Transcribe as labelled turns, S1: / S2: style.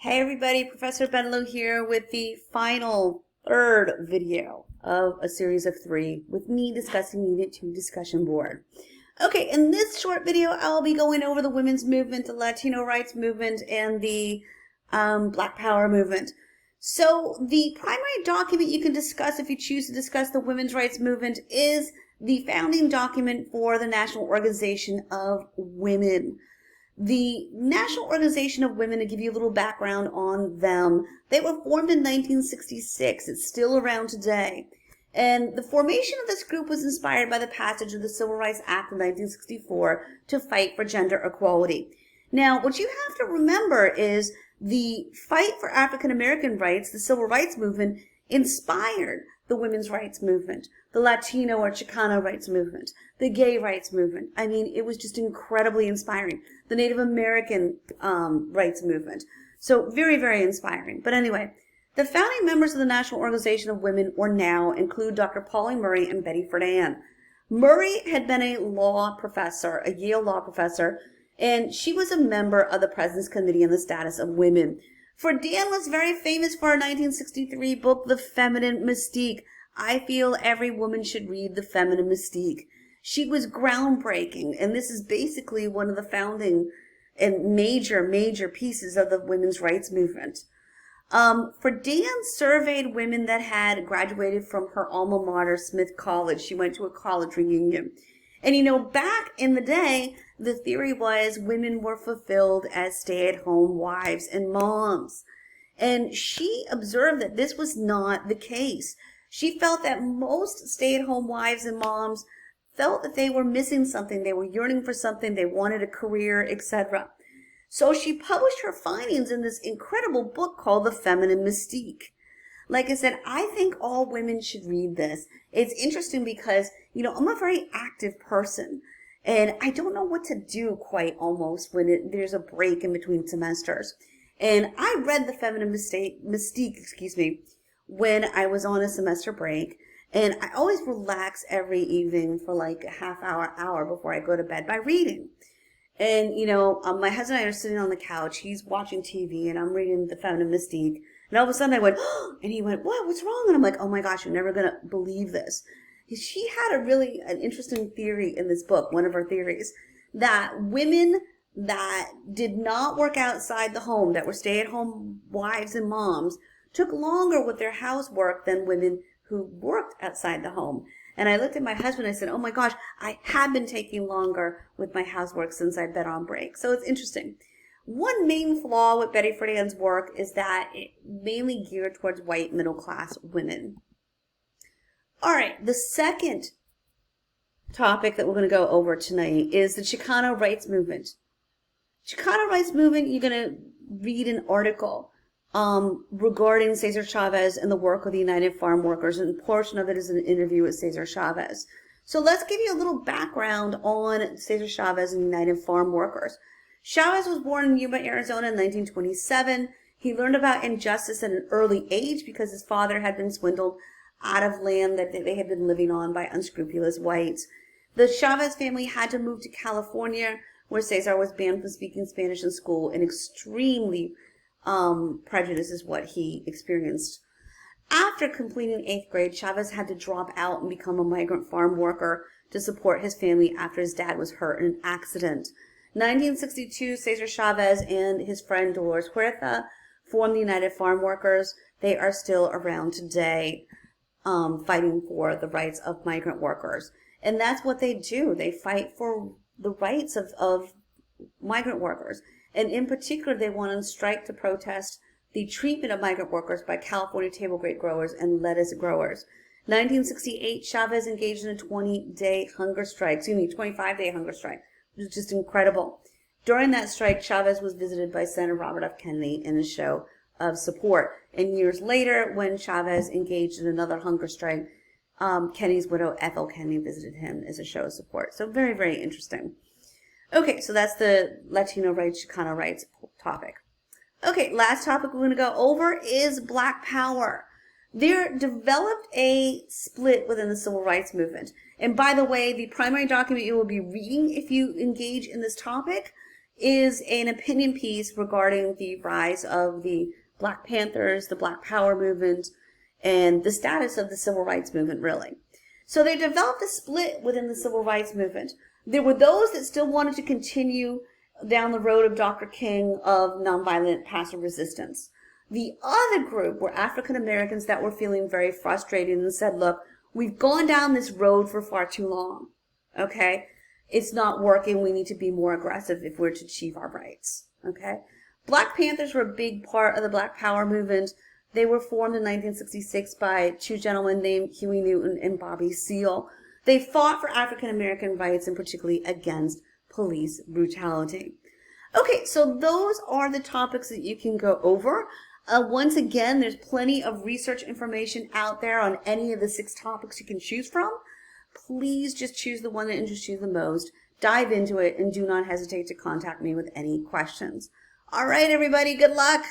S1: Hey everybody, Professor Benlow here with the final third video of a series of 3 with me discussing Unit 2 discussion board. Okay, in this short video I'll be going over the women's movement, the Latino rights movement, and the Black Power movement. So the primary document you can discuss if you choose to discuss the women's rights movement is the founding document for the National Organization of Women. The National Organization of Women, to give you a little background on them, they were formed in 1966. It's still around today. And the formation of this group was inspired by the passage of the Civil Rights Act of 1964 to fight for gender equality. Now, what you have to remember is the fight for African American rights, the Civil Rights Movement, inspired the women's rights movement, the Latino or Chicano rights movement, the gay rights movement. I mean, it was just incredibly inspiring. The Native American rights movement. So very, very inspiring. But anyway, the founding members of the National Organization of Women, or NOW, include Dr. Pauline Murray and Betty Friedan. Murray had been a law professor, a Yale law professor, and she was a member of the President's Committee on the Status of Women. Friedan was very famous for her 1963 book, The Feminine Mystique. I feel every woman should read The Feminine Mystique. She was groundbreaking, and this is basically one of the founding and major pieces of the women's rights movement. Friedan surveyed women that had graduated from her alma mater, Smith College. She went to a college reunion. And back in the day, the theory was women were fulfilled as stay-at-home wives and moms. And she observed that this was not the case. She felt that most stay-at-home wives and moms felt that they were missing something, they were yearning for something, they wanted a career, etc. So she published her findings in this incredible book called The Feminine Mystique. Like I said, I think all women should read this. It's interesting because, I'm a very active person, and I don't know what to do quite almost when there's a break in between semesters. And I read The Feminine Mystique, when I was on a semester break. And I always relax every evening for like a half hour before I go to bed by reading. And, my husband and I are sitting on the couch. He's watching TV, and I'm reading The Feminine Mystique. And all of a sudden I went, oh, and he went, what? What's wrong? And I'm like, oh my gosh, you're never going to believe this. She had an interesting theory in this book, one of her theories, that women that did not work outside the home, that were stay-at-home wives and moms, took longer with their housework than women who worked outside the home. And I looked at my husband and I said, oh my gosh, I have been taking longer with my housework since I've been on break. So it's interesting. One main flaw with Betty Friedan's work is that it mainly geared towards white middle-class women. All right, the second topic that we're going to go over tonight is the Chicano rights movement. Chicano rights movement, you're going to read an article regarding Cesar Chavez and the work of the United Farm Workers, and a portion of it is an interview with Cesar Chavez. So let's give you a little background on Cesar Chavez and United Farm Workers. Chavez was born in Yuma, Arizona in 1927. He learned about injustice at an early age because his father had been swindled out of land that they had been living on by unscrupulous whites. The Chavez family had to move to California, where Cesar was banned from speaking Spanish in school, and extremely prejudice is what he experienced. After completing 8th grade, Chavez had to drop out and become a migrant farm worker to support his family after his dad was hurt in an accident. 1962, Cesar Chavez and his friend Dolores Huerta formed the United Farm Workers. They are still around today, fighting for the rights of migrant workers. And that's what they do. They fight for the rights of migrant workers. And in particular, they went on strike to protest the treatment of migrant workers by California table grape growers and lettuce growers. 1968, Chavez engaged in a 25-day hunger strike, which is just incredible. During that strike, Chavez was visited by Senator Robert F. Kennedy in a show of support. And years later, when Chavez engaged in another hunger strike, Kennedy's widow, Ethel Kennedy, visited him as a show of support. So very, very interesting. Okay, so that's the Latino rights, Chicano rights topic. Okay, last topic we're going to go over is Black Power. There developed a split within the civil rights movement. And by the way, the primary document you will be reading if you engage in this topic is an opinion piece regarding the rise of the Black Panthers, the Black Power movement, and the status of the civil rights movement, really. So they developed a split within the civil rights movement. There were those that still wanted to continue down the road of Dr. King of nonviolent passive resistance. The other group were African Americans that were feeling very frustrated and said, look, we've gone down this road for far too long, okay? It's not working. We need to be more aggressive if we're to achieve our rights, okay? Black Panthers were a big part of the Black Power movement. They were formed in 1966 by two gentlemen named Huey Newton and Bobby Seale. They fought for African American rights and particularly against police brutality. Okay, so those are the topics that you can go over. Once again, there's plenty of research information out there on any of the 6 topics you can choose from. Please just choose the one that interests you the most. Dive into it and do not hesitate to contact me with any questions. All right, everybody, good luck.